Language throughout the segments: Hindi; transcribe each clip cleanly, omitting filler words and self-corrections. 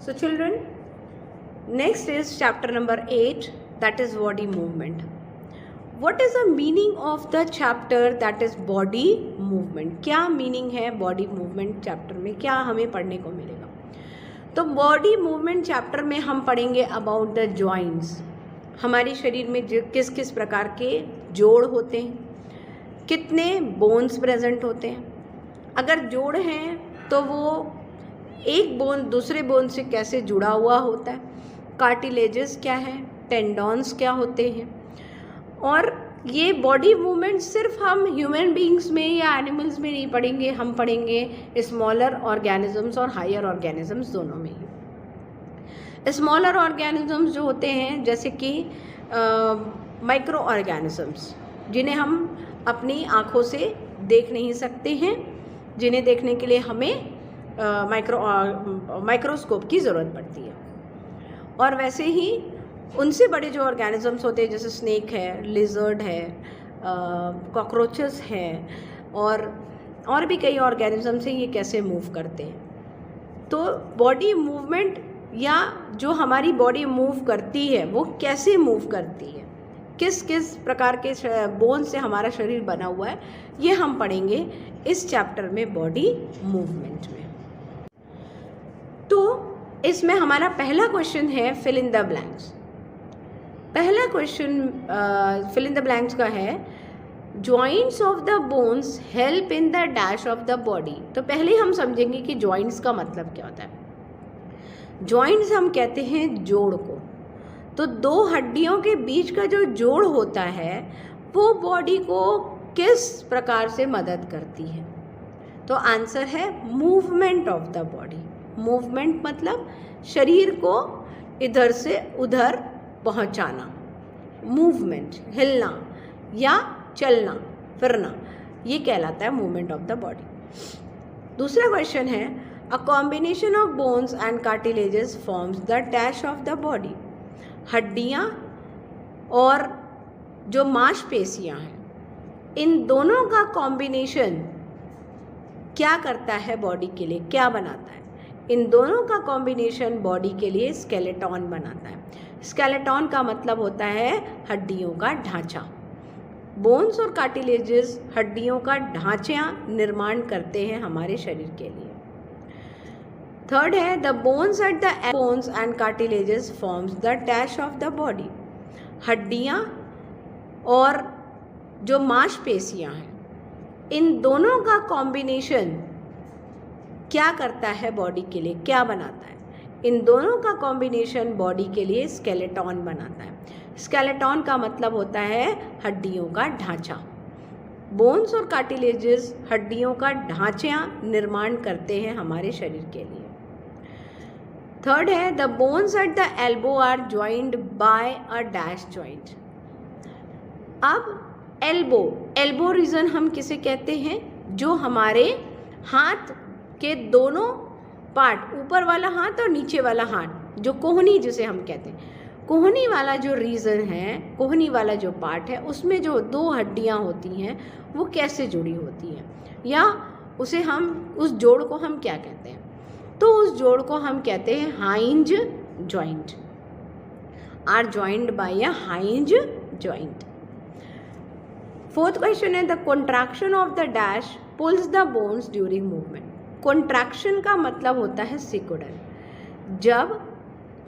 So children, next is chapter number 8, that is body movement. What is the meaning of the chapter that is body movement? क्या मीनिंग है बॉडी मूवमेंट चैप्टर में, क्या हमें पढ़ने को मिलेगा? तो बॉडी मूवमेंट चैप्टर में हम पढ़ेंगे अबाउट द जॉइंट्स. हमारे शरीर में किस किस प्रकार के जोड़ होते हैं, कितने बोन्स प्रेजेंट होते हैं. अगर जोड़ हैं तो वो एक बोन दूसरे बोन से कैसे जुड़ा हुआ होता है, कार्टिलेजेस क्या है, टेंडॉन्स क्या होते हैं. और ये बॉडी मूवमेंट सिर्फ हम ह्यूमन बीइंग्स में या एनिमल्स में नहीं पढ़ेंगे, हम पढ़ेंगे स्मॉलर ऑर्गेनिजम्स और हायर ऑर्गेनिजम्स दोनों में ही. स्मॉलर ऑर्गेनिजम्स जो होते हैं जैसे कि माइक्रो ऑर्गेनिजम्स, जिन्हें हम अपनी आँखों से देख नहीं सकते हैं, जिन्हें देखने के लिए हमें माइक्रोस्कोप की ज़रूरत पड़ती है. और वैसे ही उनसे बड़े जो ऑर्गेनिजम्स होते हैं जैसे स्नेक है, लिजर्ड है, कॉकरोचेस है और भी कई ऑर्गेनिजम्स हैं, ये कैसे मूव करते हैं. तो बॉडी मूवमेंट या जो हमारी बॉडी मूव करती है वो कैसे मूव करती है, किस किस प्रकार के बोन से हमारा शरीर बना हुआ है, ये हम पढ़ेंगे इस चैप्टर में बॉडी मूवमेंट में. तो इसमें हमारा पहला क्वेश्चन है फिल इन द ब्लैंक्स. पहला question fill in the blanks का है joints of the bones help in the dash of the body. तो पहले हम समझेंगे कि जॉइंट्स का मतलब क्या होता है. जॉइंट्स हम कहते हैं जोड़ को. तो दो हड्डियों के बीच का जो जोड़ होता है वो बॉडी को किस प्रकार से मदद करती है. तो आंसर है movement of the body. Movement मतलब शरीर को इधर से उधर पहुंचाना. मूवमेंट हिलना या चलना फिरना, ये कहलाता है मूवमेंट ऑफ द बॉडी. दूसरा क्वेश्चन है a combination of bones and cartilages forms the dash of the body. हड्डियाँ और जो मांसपेशियाँ हैं, इन दोनों का कॉम्बिनेशन क्या करता है बॉडी के लिए, क्या बनाता है. इन दोनों का कॉम्बिनेशन बॉडी के लिए स्केलेटॉन बनाता है. स्केलेटॉन का मतलब होता है हड्डियों का ढांचा. बोन्स और कार्टिलेजेस हड्डियों का ढांचा निर्माण करते हैं हमारे शरीर के लिए. थर्ड है the bones at the bones and cartilages forms the dash of the body. हड्डियाँ और जो मांसपेशियाँ हैं, इन दोनों का कॉम्बिनेशन क्या करता है बॉडी के लिए, क्या बनाता है. इन दोनों का कॉम्बिनेशन बॉडी के लिए स्केलेटॉन बनाता है. स्केलेटॉन का मतलब होता है हड्डियों का ढांचा. बोन्स और कार्टिलेजेस हड्डियों का ढांचा निर्माण करते हैं हमारे शरीर के लिए. थर्ड है the bones at the elbow are joined by a dash joint. अब एल्बो रीजन हम किसे कहते हैं, जो हमारे हाथ के दोनों पार्ट, ऊपर वाला हाथ और नीचे वाला हाथ, जो कोहनी जिसे हम कहते हैं, कोहनी वाला जो रीजन है, कोहनी वाला जो पार्ट है, उसमें जो दो हड्डियां होती हैं वो कैसे जुड़ी होती हैं, या उसे हम उस जोड़ को हम क्या कहते हैं. तो उस जोड़ को हम कहते हैं hinge joint. Are joined by a hinge joint. Fourth question है the contraction of the dash pulls the bones during movement. Contraction का मतलब होता है सिकुड़न. जब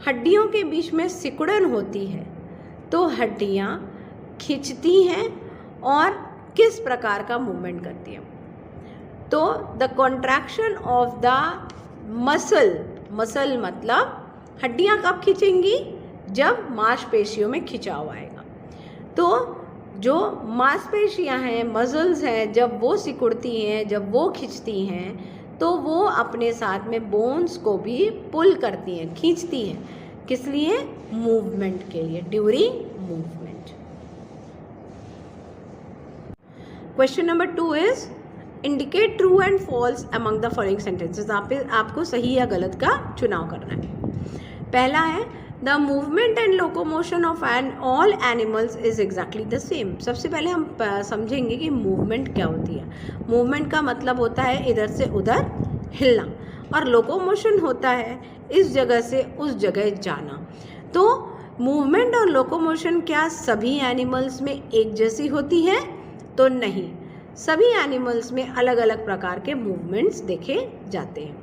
हड्डियों के बीच में सिकुड़न होती है तो हड्डियाँ खिंचती हैं और किस प्रकार का मूवमेंट करती हैं. तो the contraction of the muscle मतलब हड्डियाँ कब खिंचेंगी, जब मांसपेशियों में खिंचाव आएगा. तो जो मांसपेशियाँ हैं, मसल्स हैं, जब वो सिकुड़ती हैं, जब वो खिंचती हैं, तो वो अपने साथ में बोन्स को भी पुल करती हैं, खींचती हैं. किस लिए? मूवमेंट के लिए, during movement. Question number 2 is indicate true and false among the following sentences. आपको सही या गलत का चुनाव करना है. पहला है the movement and locomotion of all animals is exactly the same. सबसे पहले हम समझेंगे कि मूवमेंट क्या होती है. मूवमेंट का मतलब होता है इधर से उधर हिलना, और लोकोमोशन होता है इस जगह से उस जगह जाना। तो मूवमेंट और लोकोमोशन क्या सभी एनिमल्स में एक जैसी होती है? तो नहीं, सभी एनिमल्स में अलग अलग प्रकार के मूवमेंट्स देखे जाते हैं।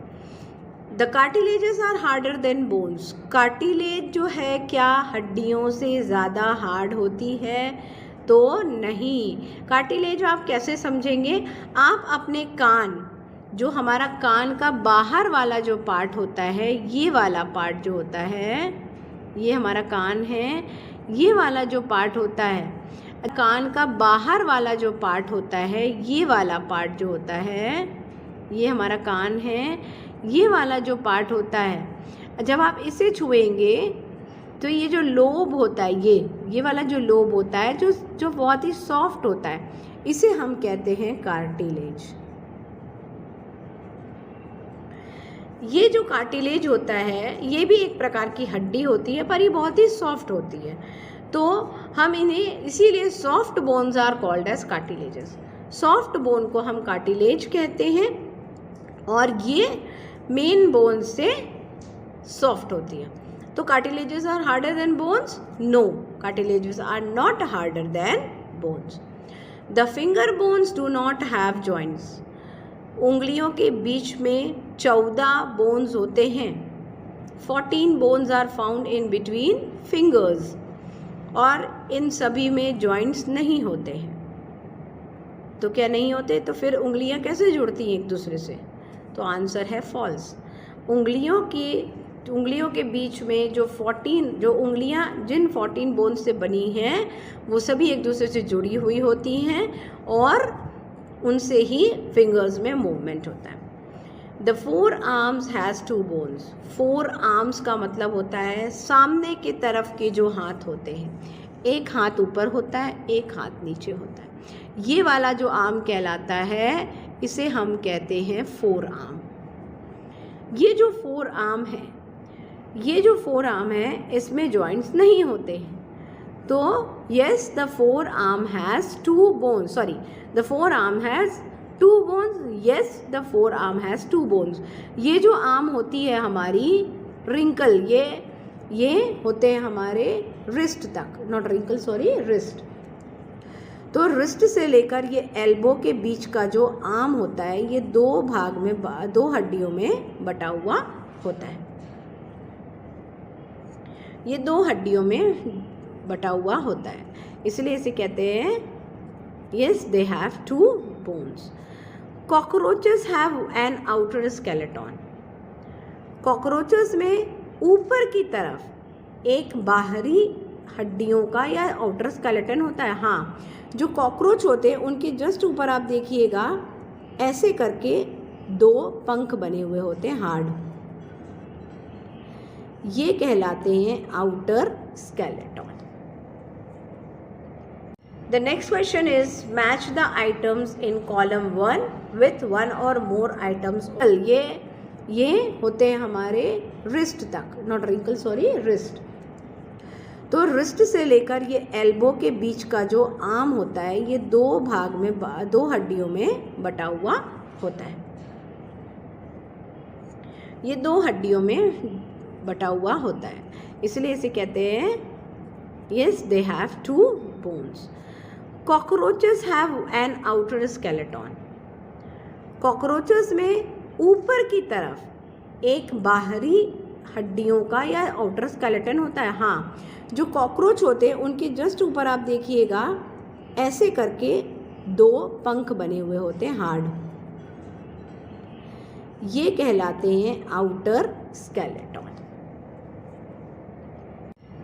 The cartilages are harder than bones. Cartilage जो है क्या हड्डियों से ज़्यादा हार्ड होती है? तो नहीं। कार्टिलेज आप कैसे समझेंगे? आप अपने कान, जो हमारा कान का बाहर वाला जो पार्ट होता है, ये वाला पार्ट जो होता है, ये हमारा कान है, ये वाला जो पार्ट होता है, कान का बाहर वाला जो पार्ट होता है, ये वाला पार्ट जो होता है, ये हमारा कान है, ये वाला जो पार्ट होता है, जब आप इसे छुएंगे तो ये जो लोब होता है, ये वाला जो लोब होता है, जो बहुत ही सॉफ्ट होता है, इसे हम कहते हैं कार्टिलेज। ये जो कार्टिलेज होता है ये भी एक प्रकार की हड्डी होती है, पर ये बहुत ही सॉफ्ट होती है, तो हम इन्हें इसीलिए soft bones are called as cartilages. Soft bone को हम कार्टिलेज कहते हैं और ये मेन बोन से सॉफ्ट होती है। तो cartilages are harder than bones? No, cartilages are not harder than bones. The finger bones do not have joints. उंगलियों के बीच में 14 बोन्स होते हैं। 14 bones are found in between fingers, और इन सभी में जॉइंट्स नहीं होते हैं। तो क्या नहीं होते? तो फिर उंगलियां कैसे जुड़ती हैं एक दूसरे से? तो आंसर है फॉल्स। उंगलियों के बीच में जो उंगलियां जिन 14 बोन्स से बनी हैं वो सभी एक दूसरे से जुड़ी हुई होती हैं और उनसे ही फिंगर्स में मूवमेंट होता है। The 4 arms has 2 bones. 4 arms का मतलब होता है सामने की तरफ के जो हाथ होते हैं, एक हाथ ऊपर होता है, एक हाथ नीचे होता है। ये वाला जो आर्म कहलाता है इसे हम कहते हैं 4 आर्म। ये जो 4 आर्म है इसमें जॉइंट्स नहीं होते हैं। तो yes, the 4 arm has 2 bones. Sorry, the 4 arm has 2 bones. Yes, the 4 arm has 2 bones. ये जो आर्म होती है हमारी रिंकल, ये होते हैं हमारे रिस्ट तक, नॉट रिंकल, सॉरी, रिस्ट। तो रिस्ट से लेकर ये एल्बो के बीच का जो आर्म होता है ये 2 हड्डियों में बटा हुआ होता है। ये 2 हड्डियों में बटा हुआ होता है, इसलिए इसे कहते हैं yes, they have 2 bones. Cockroaches have an outer skeleton. Cockroaches में ऊपर की तरफ एक बाहरी हड्डियों का या आउटर स्केलेटन होता है। हाँ, जो कॉकरोच होते हैं उनके जस्ट ऊपर आप देखिएगा ऐसे करके 2 पंख बने हुए होते हैं हार्ड, ये कहलाते हैं outer skeleton. The next question is match the items in column 1 with 1 or more items. ये होते हैं हमारे रिस्ट तक, नॉट रिंकल, सॉरी, रिस्ट। तो रिस्ट से लेकर ये एल्बो के बीच का जो आर्म होता है ये 2 हड्डियों में बटा हुआ होता है। ये 2 हड्डियों में बटा हुआ होता है, इसलिए इसे कहते हैं yes, they have 2 bones. Cockroaches have an outer skeleton. Cockroaches में ऊपर की तरफ एक बाहरी हड्डियों का या आउटर स्केलेटन होता है। हाँ, जो कॉकरोच होते हैं उनके जस्ट ऊपर आप देखिएगा ऐसे करके 2 पंख बने हुए होते हैं हार्ड, ये कहलाते हैं outer skeleton.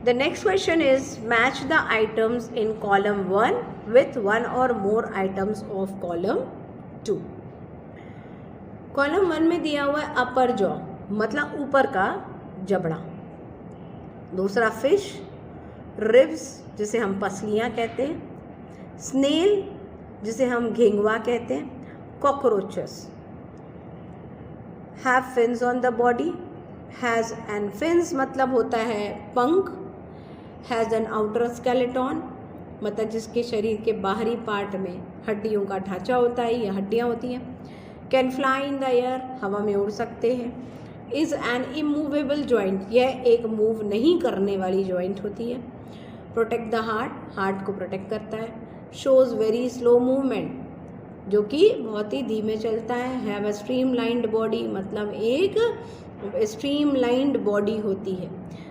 The next question is match the items in column 1 with 1 or more items of column 2. Column 1 में दिया हुआ है अपर जॉ, मतलब ऊपर का जबड़ा। दूसरा फिश, रिब्स जिसे हम पसलियाँ कहते हैं, स्नेल जिसे हम घेंगवा कहते हैं, cockroaches have fins on the body, has an fins मतलब होता है पंख, हैज़ एन आउटर स्केलेटन मतलब जिसके शरीर के बाहरी पार्ट में हड्डियों का ढांचा होता है, ये हड्डियाँ होती हैं। Can fly in the air, हवा में उड़ सकते हैं। इज़ एन इमूवेबल जॉइंट, यह एक मूव नहीं करने वाली जॉइंट होती है। प्रोटेक्ट द हार्ट, हार्ट को प्रोटेक्ट करता है। शोज़ वेरी स्लो मूवमेंट, जो कि बहुत ही धीमे चलता है। हैव अ स्ट्रीमलाइंड बॉडी, मतलब एक स्ट्रीमलाइंड बॉडी होती है।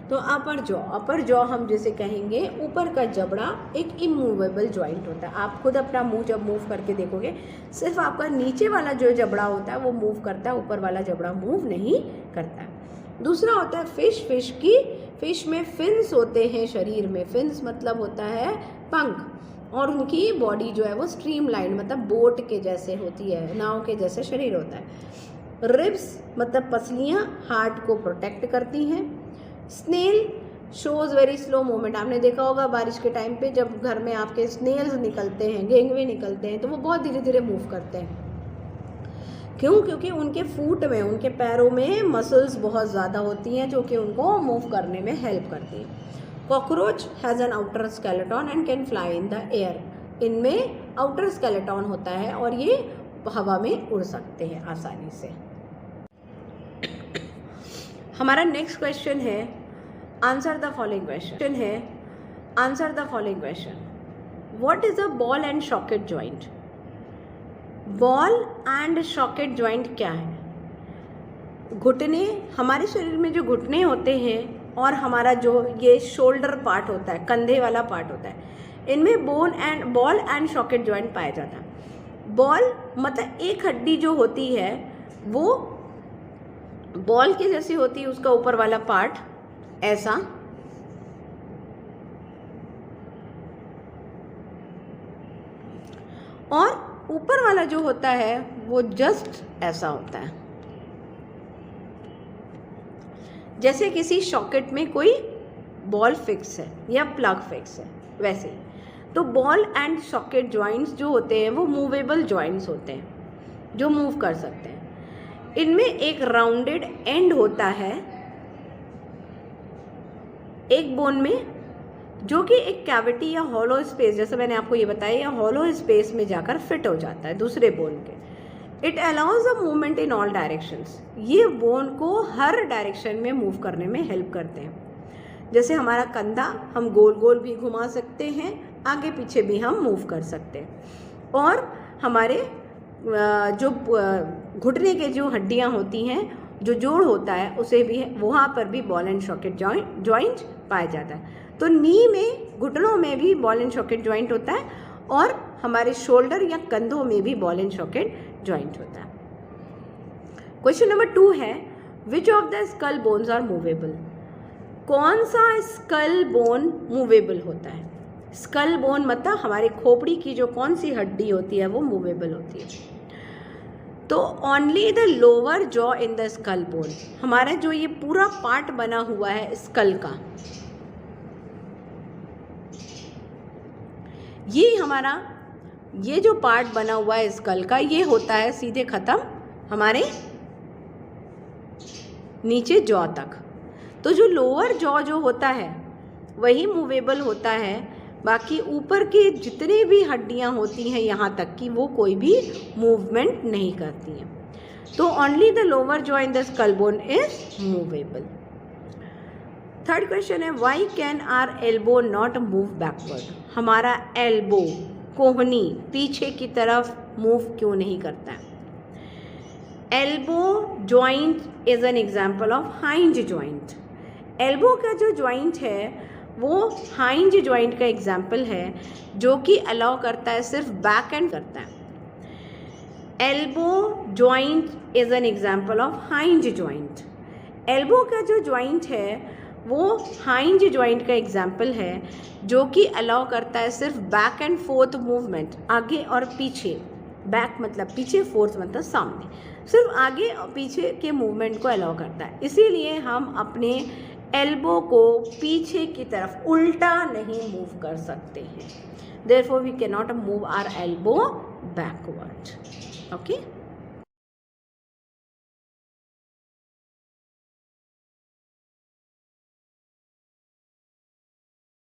तो अपर जॉ हम जैसे कहेंगे ऊपर का जबड़ा एक इमूवेबल जॉइंट होता है। आप खुद अपना मुंह जब मूव करके देखोगे, सिर्फ आपका नीचे वाला जो जबड़ा होता है वो मूव करता है, ऊपर वाला जबड़ा मूव नहीं करता है। दूसरा होता है फिश। फिश में फिन्स होते हैं शरीर में। फिन्स मतलब होता है पंख, और उनकी बॉडी जो है वो स्ट्रीमलाइन मतलब बोट के जैसे होती है, नाव के जैसे शरीर होता है। रिब्स मतलब पसलियाँ हार्ट को प्रोटेक्ट करती हैं। Snail shows very slow movement, आपने देखा होगा बारिश के टाइम पे जब घर में आपके स्नेल्स निकलते हैं, घेंघवे निकलते हैं, तो वो बहुत धीरे धीरे मूव करते हैं। क्यों? क्योंकि उनके फूट में, उनके पैरों में मसल्स बहुत ज़्यादा होती हैं जो कि उनको मूव करने में हेल्प करती हैं। Cockroach has an outer skeleton and can fly in the air, इनमें आउटर स्केलेटन होता है और ये हवा में उड़ सकते हैं आसानी से। हमारा नेक्स्ट क्वेश्चन है answer the following question. What is a ball and socket joint? Ball and socket joint क्या है? घुटने, हमारे शरीर में जो घुटने होते हैं और हमारा जो ये शोल्डर पार्ट होता है, कंधे वाला पार्ट होता है, इनमें बॉल एंड सॉकेट जॉइंट पाया जाता है। बॉल मतलब एक हड्डी जो होती है वो बॉल की जैसी होती है, उसका ऊपर वाला पार्ट ऐसा, और ऊपर वाला जो होता है वो जस्ट ऐसा होता है, जैसे किसी सॉकेट में कोई बॉल फिक्स है या प्लग फिक्स है वैसे। तो बॉल एंड सॉकेट जॉइंट्स जो होते हैं वो मूवेबल जॉइंट्स होते हैं जो मूव कर सकते हैं। इनमें एक राउंडेड एंड होता है एक बोन में, जो कि एक कैविटी या हॉलो स्पेस, जैसे मैंने आपको ये बताया, या हॉलो स्पेस में जाकर फिट हो जाता है दूसरे बोन के। It allows a movement in all directions, ये बोन को हर डायरेक्शन में मूव करने में हेल्प करते हैं। जैसे हमारा कंधा हम गोल गोल भी घुमा सकते हैं, आगे पीछे भी हम मूव कर सकते हैं, और हमारे जो घुटने के जो हड्डियां होती हैं, जो जोड़ होता है, उसे भी वहाँ पर भी बॉल एंड सॉकेट जॉइंट पाया जाता है। तो नी में, घुटनों में भी बॉल एंड सॉकेट जॉइंट होता है, और हमारे शोल्डर या कंधों में भी बॉल एंड सॉकेट जॉइंट होता है। क्वेश्चन नंबर 2 है which of the skull bones are movable? कौन सा स्कल बोन मूवेबल होता है? स्कल बोन मतलब हमारे खोपड़ी की जो कौन सी हड्डी होती है वो मूवेबल होती है। तो only the lower jaw in the skull bone, हमारा जो ये पूरा पार्ट बना हुआ है स्कल का, ये हमारा ये जो पार्ट बना हुआ है स्कल का, ये होता है सीधे ख़त्म हमारे नीचे जॉ तक। तो जो लोअर जॉ जो होता है वही मूवेबल होता है, बाकी ऊपर के जितने भी हड्डियां होती हैं यहाँ तक की वो कोई भी मूवमेंट नहीं करती हैं। तो only the lower jaw in the skull bone is movable. Third question है why can our elbow not move backward? हमारा एल्बो, कोहनी, पीछे की तरफ मूव क्यों नहीं करता है? Elbow joint is an example of hinge joint. Elbow का जो जॉइंट है वो हाइंज जॉइंट का एग्जाम्पल है, जो कि अलाउ करता है सिर्फ बैक एंड करता है। Elbow joint is an example of hinge joint. Elbow का जो जॉइंट है वो हाइंज जॉइंट का एग्जाम्पल है, जो कि अलाउ करता है सिर्फ बैक एंड फोर्थ मूवमेंट, आगे और पीछे। बैक मतलब पीछे, फोर्थ मतलब सामने, सिर्फ आगे और पीछे के मूवमेंट को अलाउ करता है। इसीलिए हम अपने एल्बो को पीछे की तरफ उल्टा नहीं मूव कर सकते हैं। Therefore we can not move our elbow backward. Okay.